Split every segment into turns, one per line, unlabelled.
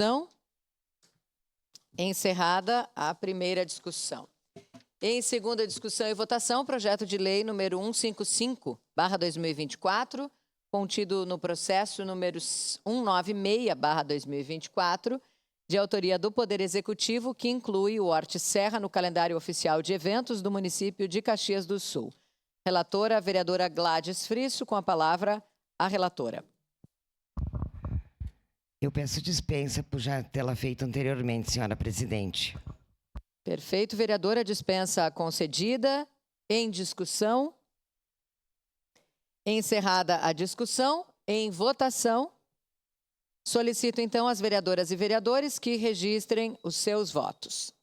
Então, encerrada a primeira discussão. Em segunda discussão e votação, projeto de lei número 155/2024, contido no processo número 196/2024, de autoria do Poder Executivo, que inclui o Horte Serra no calendário oficial de eventos do município de Caxias do Sul. Relatora, a vereadora Gladys Frisso, com a palavra a relatora.
Eu peço dispensa por já tê-la feito anteriormente, senhora presidente.
Perfeito, vereadora, dispensa concedida. Em discussão. Encerrada a discussão, em votação, solicito então às vereadoras e vereadores que registrem os seus votos.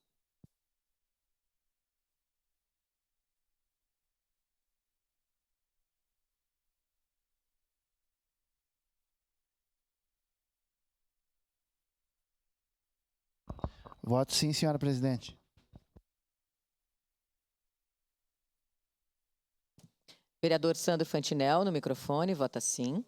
Voto sim, senhora presidente.
Vereador Sandro Fantinel, no microfone, vota sim.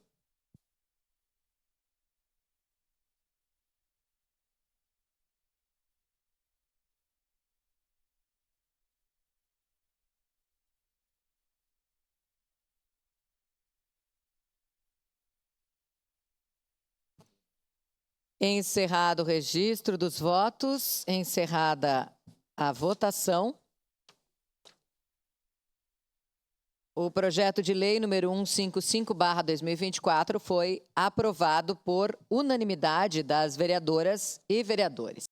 Encerrado o registro dos votos, encerrada a votação. O projeto de lei número 155/2024 foi aprovado por unanimidade das vereadoras e vereadores.